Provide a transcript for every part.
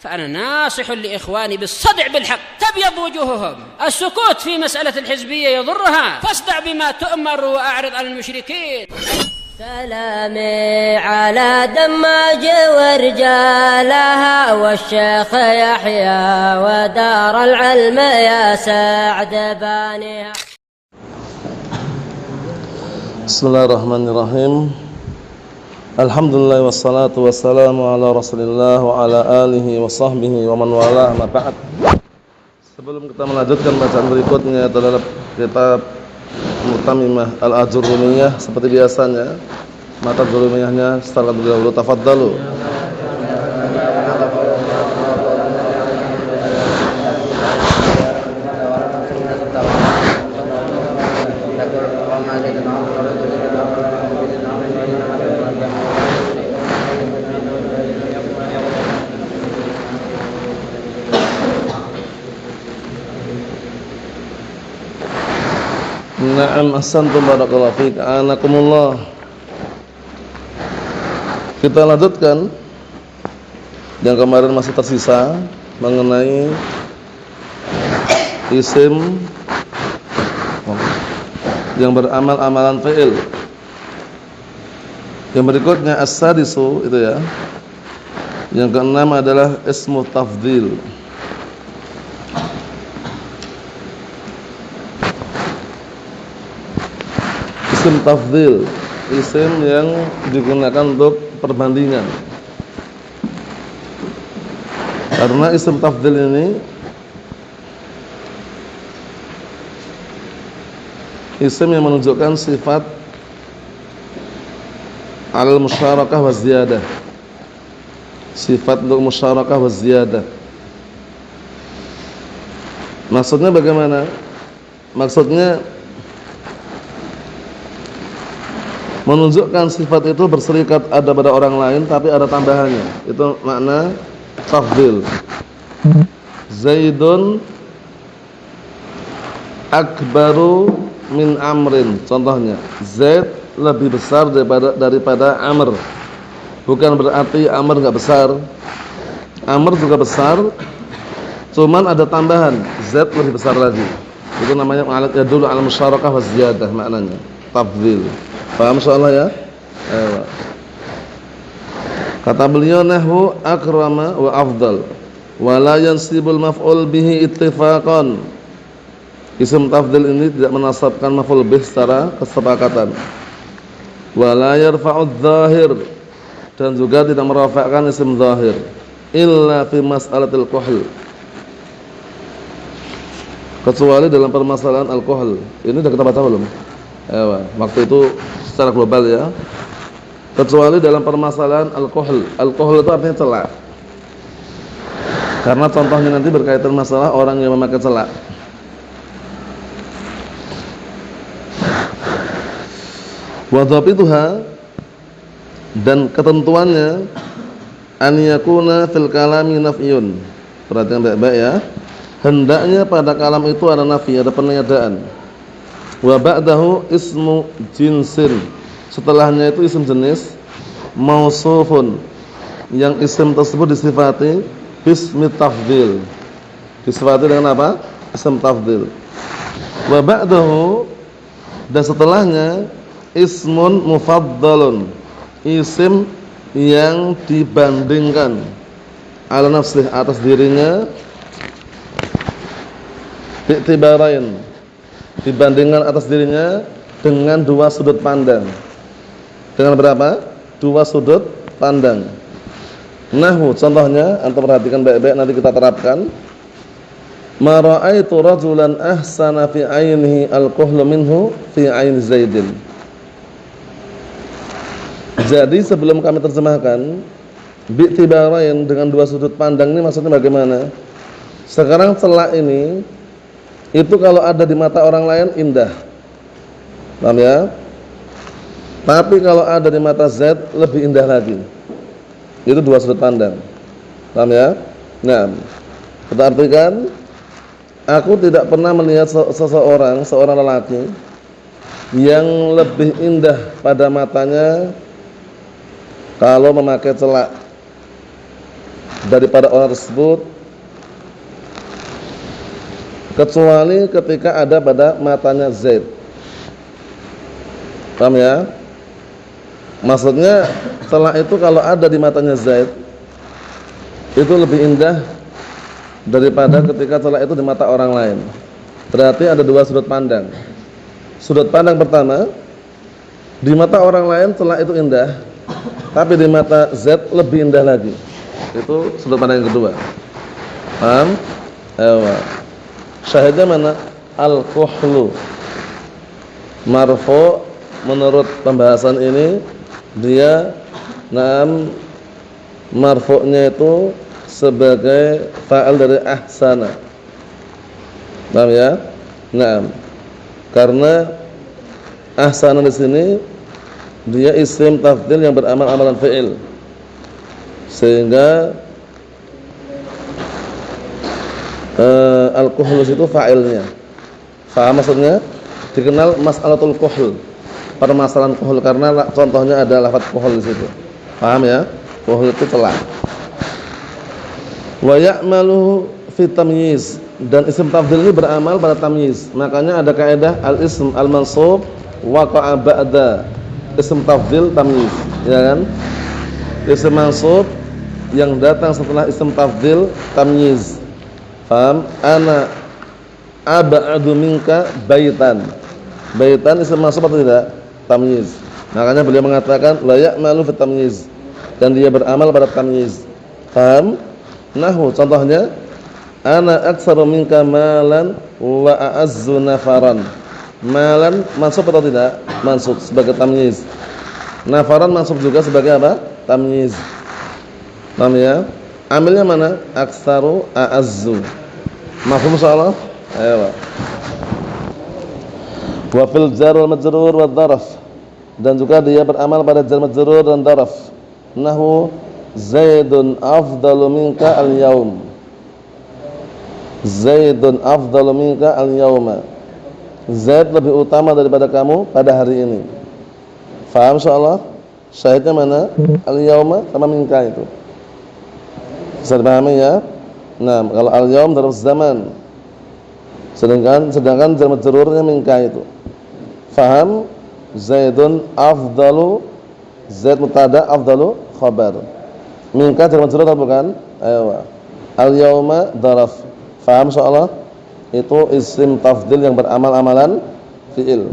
فأنا ناصح لإخواني بالصدع بالحق تبيض وجوههم. السكوت في مسألة الحزبية يضرها، فاصدع بما تؤمر وأعرض عن المشركين. سلامي على دماج ورجالها والشيخ يحيى ودار العلم يا سعد بانيها. Bismillahirrahmanirrahim. Alhamdulillah wassalatu wassalamu ala Rasulillah wa ala alihi wa sahbihi wa man wala, amma ba'd. Sebelum kita melanjutkan bacaan berikutnya terhadap kitab Mutamimah Al-Ajurrumiyah, seperti biasanya mata Ajurrumiyahnya setelah dahulu tafadhalu. Na'am, ahsantum, barakallahu fiik, anakumullah. Kita lanjutkan yang kemarin masih tersisa mengenai isim yang beramal amalan fi'il. Yang berikutnya as-sadisu, itu ya. Yang keenam adalah ismu tafdhil. Isim tafdhil, isim yang digunakan untuk perbandingan. Karena isim tafdhil ini isim yang menunjukkan sifat al-musyarakah wa ziyadah. Sifat untuk musyarakah wa ziyadah. Maksudnya bagaimana? Maksudnya menunjukkan sifat itu berserikat ada pada orang lain tapi ada tambahannya. Itu makna tafdhil. Zaidun akbaru min Amrin. Contohnya, Zaid lebih besar daripada Amr. Bukan berarti Amr enggak besar. Amr juga besar, cuman ada tambahan, Zaid lebih besar lagi. Itu namanya yadullu ala musyarakah wa ziyadah, maknanya tafdhil. Paham soalnya ya? Ayo. Kata beliau, nahwu akrama wa afdal wa la yansibul maf'ul bihi ittifaqan. Isim tafdhil ini tidak menasabkan maf'ul bih secara kesepakatan. Wa la yarfa'udz zahir, dan juga tidak merafa'kan isim zahir illa fi mas'alatil qahl, kecuali dalam permasalahan al-qahl. Ini sudah kita baca belum? Waktu itu secara global ya. Kecuali dalam permasalahan al-qahl. Al-qahl itu artinya celak. Karena contohnya nanti berkaitan masalah orang yang memakai celak. Wa dhabituha, dan ketentuannya an yakuna fil kalami nafyun. Perhatikan baik-baik ya. Hendaknya pada kalam itu ada nafi, ada peniadaan. Wa ba'dahu ismu jinsin, setelahnya itu isim jenis mausufun, yang isim tersebut disifati bismi tafdhil, disifati dengan apa? Isim tafdhil. Wa ba'dahu, dan setelahnya ismun mufaddalun, isim yang dibandingkan ala nafsih, atas dirinya, bi'tibarain, dibandingkan atas dirinya dengan dua sudut pandang. Dengan berapa? Dua sudut pandang. Nahwu, contohnya antum perhatikan baik-baik, nanti kita terapkan. Ma ra'aitu rajulan ahsana fi 'ainihi al-qahlu minhu fi 'ain Zaidin. Jadi sebelum kami terjemahkan bi'tibarain, dengan dua sudut pandang ini maksudnya bagaimana? Sekarang celak ini itu kalau ada di mata orang lain indah, paham ya? Tapi kalau ada di mata Zaid lebih indah lagi. Itu dua sudut pandang, paham ya? Nah, kita artikan, aku tidak pernah melihat seorang lelaki yang lebih indah pada matanya kalau memakai celak daripada orang tersebut kecuali ketika ada pada matanya Zaid. Paham ya? Maksudnya celah itu kalau ada di matanya Zaid itu lebih indah daripada ketika celah itu di mata orang lain. Berarti ada dua sudut pandang. Sudut pandang pertama, di mata orang lain celah itu indah, tapi di mata Z lebih indah lagi. Itu sudut pandang yang kedua. Paham? Syahidnya mana? Al-kuhlu marfu' menurut pembahasan ini dia marfu'nya itu sebagai fa'il dari ahsana. Paham ya? Karena ahsana di sini dia isim tafdhil yang beramal amalan fi'il. Sehingga al-kuhlus itu fa'ilnya. Faham maksudnya? Dikenal mas'alatul kuhl, permasalahan kuhl, karena contohnya ada lafaz kuhl di situ. Paham ya? Kuhl itu celah. Wa ya'malu fi tamyiz, dan isim tafdhil ini beramal pada tamyiz. Makanya ada kaidah al-ism al-mansub waqa'a ba'da isim tafdhil tamyiz, ya kan? Isim mansub yang datang setelah isim tafdhil tamyiz. Paham? Ana ab'adu minka baitan. Baitan isim mansub atau tidak? Tamyiz. Makanya beliau mengatakan la ya'malu fi tamyiz, dan dia beramal pada tamyiz. Paham? Nahwu contohnya ana aktsaru minka malan wa a'azzu nafaran. Malan mansub atau tidak? Mansub sebagai tamyiz. Nafaran mansub juga sebagai apa? Tamyiz. Paham ya? Amilnya mana? Aktsaru a'azzu. Mafhum insyaallah? Ayo. Wa fil jar wal majrur wad dharaf, dan juga dia beramal pada jar majrur dan dharaf. Nahwu Zaidun afdalu minka al-yaum. Zaidun afdalu minka al-yauma. Zaid lebih utama daripada kamu pada hari ini. Faham insyaallah? Syahidnya mana? Al-yauma sama minka itu. Bisa dipahami ya? Nah, kalau al-yaum darf zaman. Sedangkan jar majrurnya minka itu. Faham? Zaidun afdalu, Zaid mubtada, afdalu khabar. Minka jar majrur atau bukan? Ayo. Al-yauma daraf. Faham insyaallah? Itu isim tafdhil yang beramal amalan fi'il.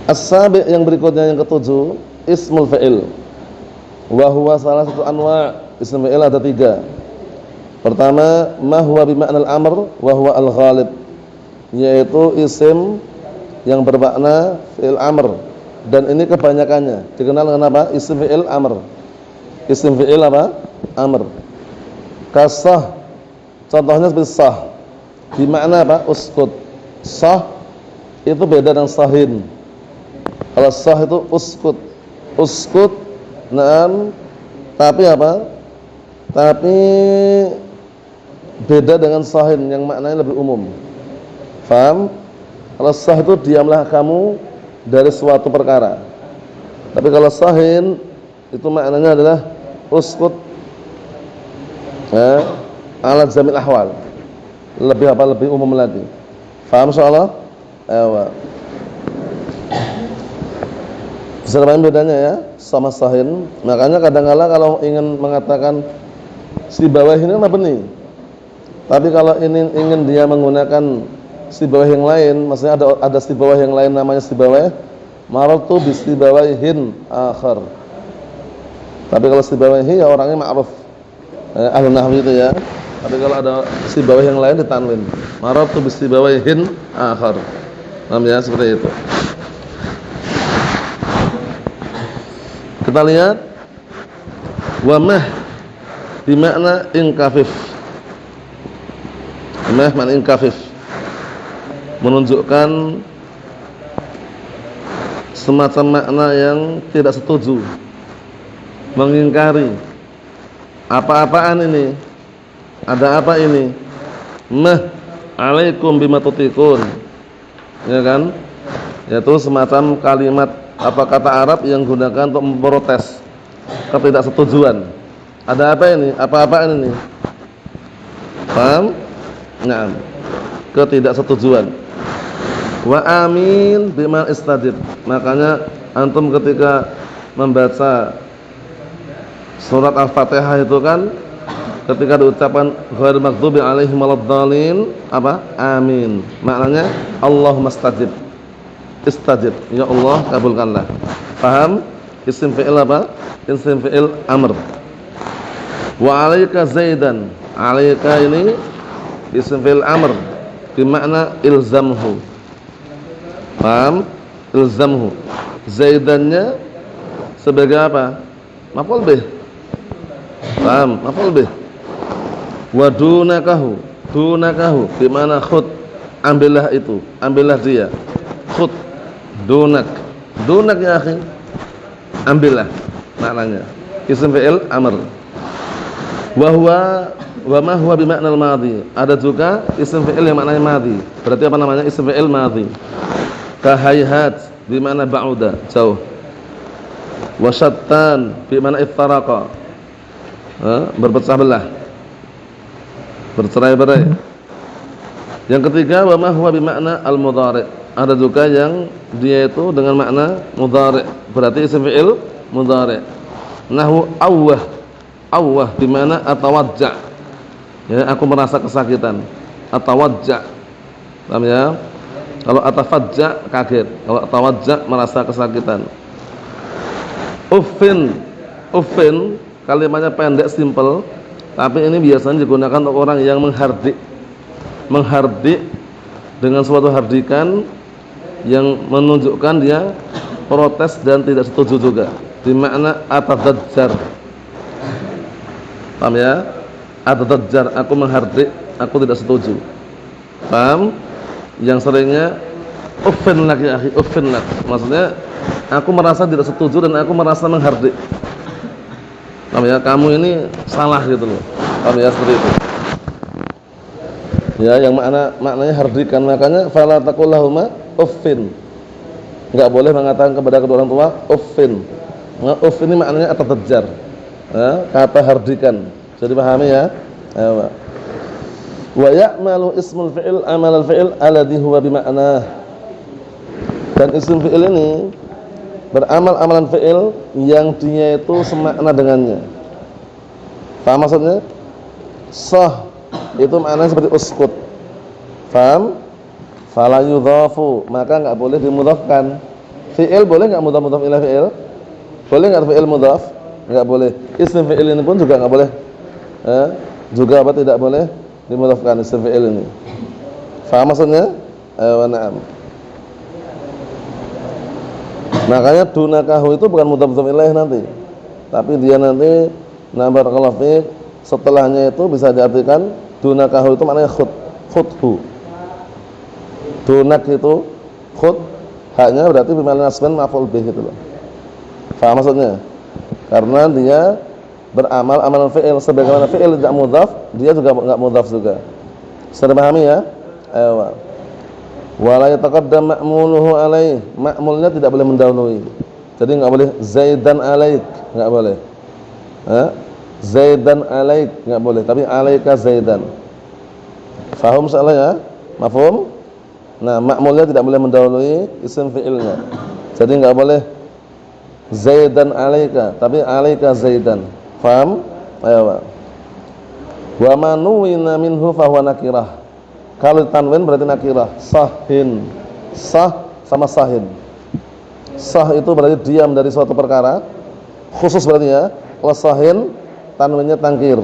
As-sabi' yang berikutnya yang ketujuh, ismul fi'il. Wa huwa salah satu anwa' isim fi'il ada 3. Pertama, ma huwa bi ma'nal amr wa huwa al-ghalib, yaitu isim yang bermakna fi'il amr, dan ini kebanyakannya dikenal dengan apa? Isim fi'il amr. Isim fi'il apa? Amr. Kasah, contohnya seperti sah, di makna apa? Uskut. Sah itu beda dengan sahin. Kalau sah itu uskut. Uskut, tapi apa? Tapi beda dengan sahin yang maknanya lebih umum. Faham? Kalau sah itu diamlah kamu dari suatu perkara. Tapi kalau sahin itu maknanya adalah uskut ala jamil ahwal. Lebih umum lagi. Faham insyaallah? Ayo. Bisa paham bedanya ya sama sahin. Makanya kadang-kala kalau ingin mengatakan si bawah ini apa benih? Tapi kalau ini ingin dia menggunakan si bawah yang lain, maksudnya ada si bawah yang lain namanya si bawah, marartu bi si bawahin akhar. Tapi kalau si bawahi ya orangnya ma'ruf, ahli nahwi itu ya. Tapi kalau ada si bawah yang lain ditanwin, marartu bi si bawahin akhar. Namanya seperti itu. Kita lihat wa mah bi makna inkafif. Mah makna inkafif, menunjukkan semacam makna yang tidak setuju, mengingkari. Apa-apaan ini? Ada apa ini? Mah alaikum bima tutikun, ya kan? Yaitu semacam kalimat apa kata Arab yang digunakan untuk memprotes ketidaksetujuan. Ada apa ini? Apa-apaan ini? Paham? Naam. Ketidaksetujuan. Wa amin bima istajib. Makanya antum ketika membaca surat Al-Fatihah itu kan ketika diucapkan ghairil maghdubi alaihim waladdallin apa? Amin. Maknanya Allahumma istajib. Istajib. Ya Allah, kabulkanlah. Paham? Isim fi'il apa? Isim fi'il amr. Wa 'alaika zaidan. 'Alaika ini isim fi'il amr bermakna ilzamhu. Paham? Ilzamhu. Zaidannya sebagai apa? Maf'ul bih. Paham? Maf'ul bih. Wa dunakahu. Dunakahu bermakna khud. Ambillah itu, ambillah dia. Khud. Dunak. Dunak ya akhi. Ambillah maknanya. Isim fi'il amr. Wa ma huwa bimakna al-madhi. Ada juga isim fi'il yang maknanya madhi. Berarti apa namanya? Isim fi'il madhi. Ka hayhat bimakna ba'uda, jauh. Wa syattan bimakna iftaraqa. Berpecah belah. Bercerai-berai. Yang ketiga wa ma huwa bimakna al-mudhari'. Ada juga yang dia itu dengan makna mudhari'. Berarti isim fi'il mudhari'. Nahu awwah. Awwah di mana atawajja. Ya, aku merasa kesakitan. Atawajja. Paham ya? Kalau atafajja kaget, kalau atawajja merasa kesakitan. Uffin. Uffin kalimatnya pendek simple, tapi ini biasanya digunakan untuk orang yang menghardik. Menghardik dengan suatu hardikan yang menunjukkan dia protes dan tidak setuju juga. Di makna atadajjar. Paham ya? Atadajjar, aku menghardik, aku tidak setuju. Paham? Yang seringnya uffin lak ya akhi, uffin lak. Maksudnya aku merasa tidak setuju dan aku merasa menghardik. Paham ya? Kamu ini salah gitu loh. Paham ya, seperti itu. Ya, yang maknanya hardikan. Makanya fala taqul lahuma uffin. Enggak boleh mengatakan kepada kedua orang tua uffin. Uff ini maknanya atadajjar. Ya, kata hardikan. Jadi pahami ya? Ayo. Wa ya'malu ismul fi'il amal al-fi'il alladhi huwa bima'nah. Dan isim fi'il ini beramal amalan fi'il yang dia itu semakna dengannya. Paham maksudnya? Sah itu maknanya seperti uskut. Paham? Fala yudhafu, maka enggak boleh dimudhafkan. Fi'il boleh enggak mudhaf ila fi'il? Boleh enggak fi'il mudhaf? Enggak boleh. Isim fi'il ini pun juga enggak boleh. Juga apa tidak boleh dimudhafkan isim fi'il ini. Faham maksudnya? Na'am. Makanya dunakahu itu bukan mudhaf ilaih nanti. Tapi dia nanti barakallahu fiik setelahnya itu bisa diartikan dunakahu itu maknanya khudhu. Dunak itu khud, haknya berarti bimakna nasban maf'ul bih gitu loh. Faham maksudnya? Karena dia beramal amalan fi'il sebagaimana fi'il tidak mudhaf, dia juga enggak mudhaf juga. Sudah pahami ya? Ayo. Wala yataqaddam ma'muluhu alaih. Ma'mulnya tidak boleh mendahului. Jadi enggak boleh zaidan alaik, enggak boleh. Zaidan alaik enggak boleh, tapi alaika zaidan. Faham insyaallah ya? Mafhum? Nah, ma'mulnya tidak boleh mendahului isim fi'ilnya. Jadi enggak boleh zaidan alaika, tapi alaika zaidan. Faham? Ayo. Wa manuwina minhu fahuwa nakirah. Kalau tanwin berarti nakirah. Sahin. Sah sama sahin. Sah itu berarti diam dari suatu perkara. Khusus berarti ya. Kalau sahin tanwinnya tangkir.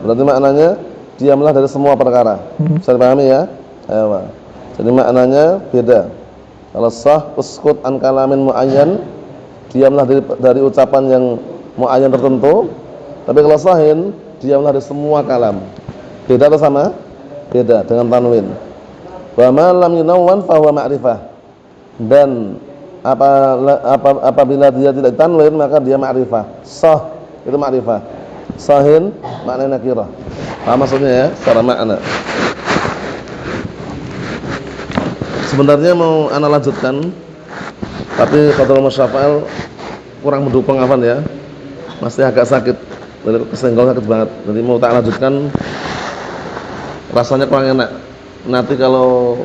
Berarti maknanya diamlah dari semua perkara. Bisa dipahami ya? Ayo. Jadi maknanya beda. Kalau sah uskut an kalamin muayyan, diamlah dari ucapan yang muayyan tertentu. Tapi kalau sahin, diamlah dari semua kalam. Beda atau sama? Beda dengan tanwin. Wa ma lam yunawwan fa huwa ma'rifah. Dan apabila dia tidak tanwin maka dia ma'rifah. Sah itu ma'rifah. Sahin maknanya nakirah. Apa maksudnya ya? Secara makna. Sebenarnya mau ana lanjutkan, tapi qadarul musyafa'al kurang mendukung afan ya. Masih agak sakit. kesenggol sakit banget. Jadi mau tak lanjutkan rasanya kurang enak. Nanti kalau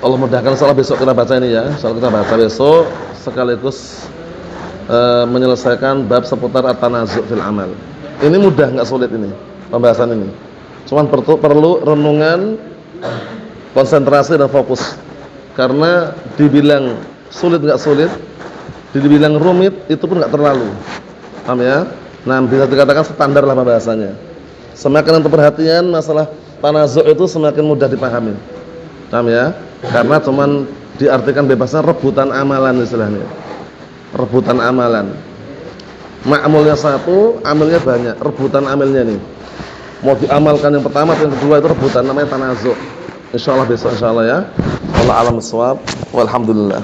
Allah mudahkan insyaallah besok kita baca ini ya. Insyaallah kita baca besok sekaligus menyelesaikan bab seputar at-tanazu' fil amal. Ini mudah, enggak sulit ini pembahasan ini. Cuman perlu renungan, konsentrasi dan fokus. Karena dibilang sulit enggak sulit, dibilang rumit itu pun enggak terlalu. Paham ya? Nah, bisa dikatakan standar lah pembahasannya. Semakin untuk perhatian masalah tanazu' itu semakin mudah dipahami. Paham ya? Karena cuman diartikan bebasnya rebutan amalan istilahnya. Rebutan amalan. Ma'amulnya satu, amalnya banyak. Rebutan amalnya nih. Mau diamalkan yang pertama atau yang kedua itu rebutan, namanya tanazu'. Insyaallah besok insyaallah ya. Wallahu a'lam bissawab. Walhamdulillah.